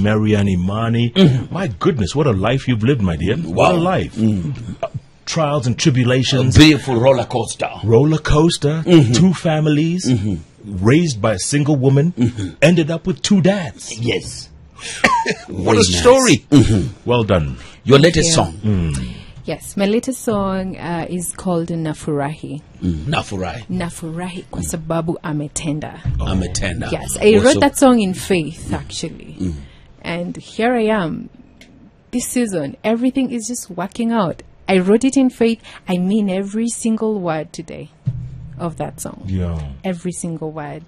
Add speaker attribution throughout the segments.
Speaker 1: Maryanne Imani. My goodness, what a life you've lived, my dear. What a life. Trials and tribulations.
Speaker 2: A beautiful roller coaster.
Speaker 1: Roller coaster. 2 families. Raised by a single woman. Ended up with 2 dads.
Speaker 2: Yes.
Speaker 1: What a story. Well done.
Speaker 2: Your latest song.
Speaker 3: Yes, my latest song is called Nafurahi. Nafurahi kwa sababu ametenda.
Speaker 2: Ametenda.
Speaker 3: Yes, I wrote that song in faith, actually. And here I am. This season, everything is just working out. I wrote it in faith. I mean every single word today of that song.
Speaker 1: Yeah.
Speaker 3: Every single word.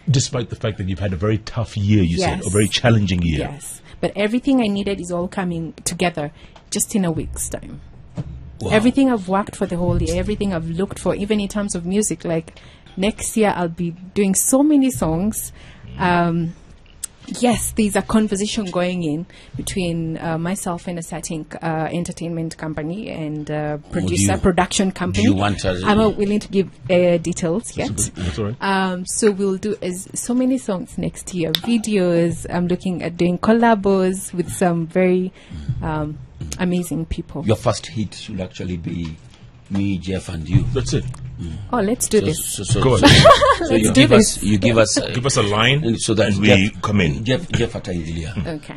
Speaker 1: Despite the fact that you've had a very tough year, you said, a very challenging year.
Speaker 3: Yes, but everything I needed is all coming together just in a week's time.
Speaker 2: Wow.
Speaker 3: Everything I've worked for the whole year, everything I've looked for, even in terms of music, like next year I'll be doing so many songs. Yes, there's a conversation going in between myself and a certain entertainment company and production company. I'm not willing to give details yet.
Speaker 1: That's all right.
Speaker 3: So we'll do so many songs next year, videos. I'm looking at doing collabos with some very amazing people.
Speaker 2: Your first hit should actually be me, Jeff, and you.
Speaker 1: That's it.
Speaker 3: Oh, let's do this.
Speaker 1: Go on.
Speaker 2: So you give us
Speaker 1: a line,
Speaker 2: so that
Speaker 1: we come in.
Speaker 2: Jeff Ataingilia.
Speaker 3: Okay.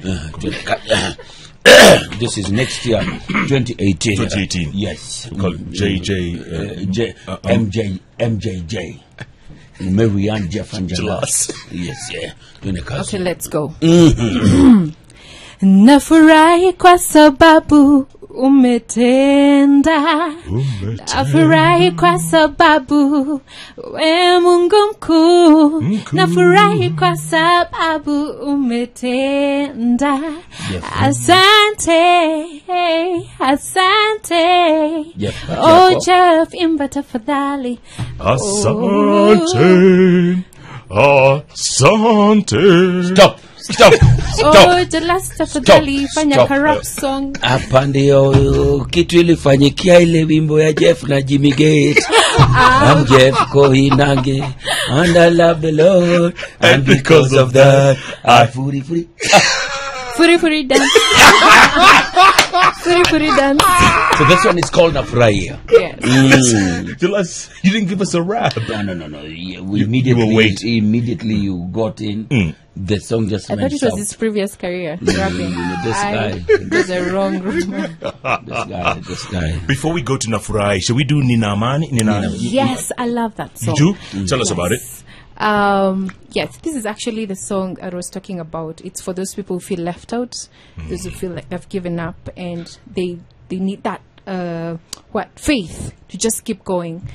Speaker 2: This is next year, 2018.
Speaker 1: 2018.
Speaker 2: Yes.
Speaker 1: Called
Speaker 2: MJJ. Maryanne, Jeff, and Jalas. Yes, yeah.
Speaker 3: Okay, let's go. Nafurahi kwa sababu umetenda. Nafurahi kwa sababu we Mungu mkuu. Nafurahi kwa sababu umetenda. Asante. Oh Jeff, imba tafadhali.
Speaker 1: Asante.
Speaker 2: Stop.
Speaker 3: Oh, the last tafadhali fanya rap song.
Speaker 2: Hapa ndio kitu ilifanyikia ile wimbo ya Jeff na Jimmy Gate. I'm Jeff Koinange and I love the Lord and because of that I furi dance. Furi dance. So this one is called Nafurahi.
Speaker 3: Yes.
Speaker 1: You didn't give us a rap.
Speaker 2: No. We immediately you got in. The song just
Speaker 3: I thought it was his previous career rapping.
Speaker 2: This guy.
Speaker 3: There's a wrong route.
Speaker 2: This guy.
Speaker 1: Before we go to Nafurahi, shall we do Nina Amani?
Speaker 3: Yes, I love that song.
Speaker 1: You do? Tell us about it.
Speaker 3: Yes, this is actually the song I was talking about. It's for those people who feel left out, those who feel like they've given up, and they need that faith to just keep going.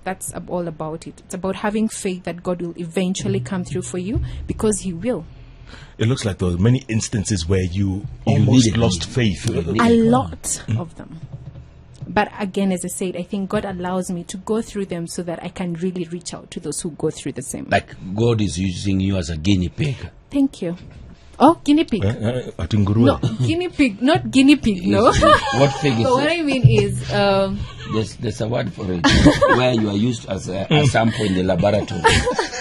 Speaker 3: That's all about it. It's about having faith that God will eventually come through for you, because He will.
Speaker 1: It looks like there were many instances where you almost lost faith.
Speaker 3: A lot of them. But again, as I said, I think God allows me to go through them so that I can really reach out to those who go through the same.
Speaker 2: Like God is using you as a guinea pig.
Speaker 3: Thank you. Oh, guinea pig. No, guinea pig, not guinea pig, no.
Speaker 2: What pig is
Speaker 3: So what I mean is...
Speaker 2: there's a word for it, where you are used as a sample in the laboratory.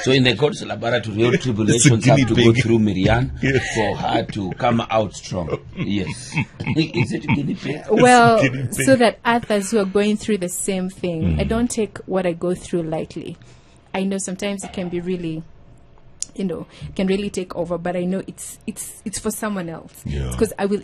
Speaker 2: So in the God's laboratory, all tribulations have to go through Maryanne for her to come out strong. Yes. Is it guinea pig?
Speaker 3: Well, so that others who are going through the same thing, I don't take what I go through lightly. I know sometimes it can be really... can really take over, but I know it's for someone else. Because I will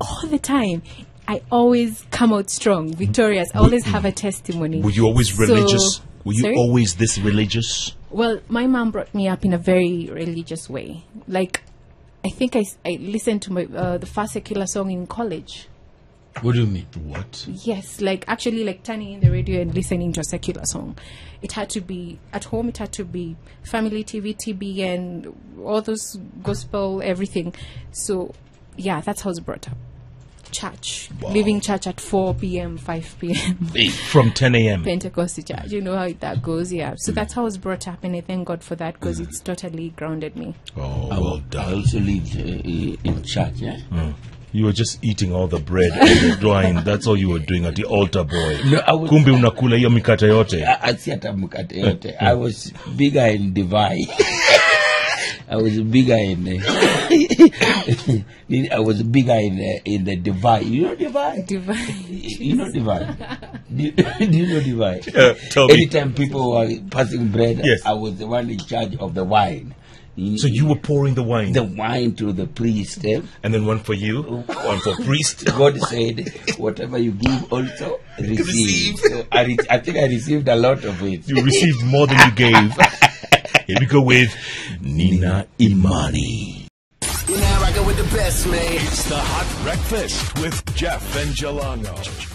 Speaker 3: all the time. I always come out strong, victorious. I always have a testimony.
Speaker 1: Were you always religious? Were you always this religious?
Speaker 3: Well, my mom brought me up in a very religious way. Like, I think I listened to the first secular song in college.
Speaker 2: What do you mean?
Speaker 1: What?
Speaker 3: Yes, actually turning in the radio and listening to a secular song. It had to be at home. It had to be family TV, TBN, all those gospel, everything. So, yeah, that's how I was brought up. Church, leaving church at 4 p.m., 5 p.m.
Speaker 1: From 10 a.m.
Speaker 3: Pentecostal church. You know how that goes, yeah. So that's how I was brought up, and I thank God for that, because it's totally grounded me.
Speaker 1: Oh, well done.
Speaker 2: I also lived in church, yeah?
Speaker 1: You were just eating all the bread and the wine. That's all you were doing at the altar, boy.
Speaker 2: No,
Speaker 1: Kumbe unakula hiyo mikate yote.
Speaker 2: I was bigger and divine. I was bigger in I was bigger in the divide. You know divide?
Speaker 3: Divide.
Speaker 2: You know divide? Do you know divide?
Speaker 1: Tell me.
Speaker 2: Anytime people were passing bread,
Speaker 1: Yes.
Speaker 2: I was the one in charge of the wine.
Speaker 1: So you were pouring the wine.
Speaker 2: The wine to the priest.
Speaker 1: And then one for you, one for priest.
Speaker 2: God said, whatever you give also receive. So I think I received a lot of it.
Speaker 1: You received more than you gave. Here we go with Nina Imani.
Speaker 4: You're now rocking with the best, man.
Speaker 5: It's the Hot Breakfast with Jeff and Jelano.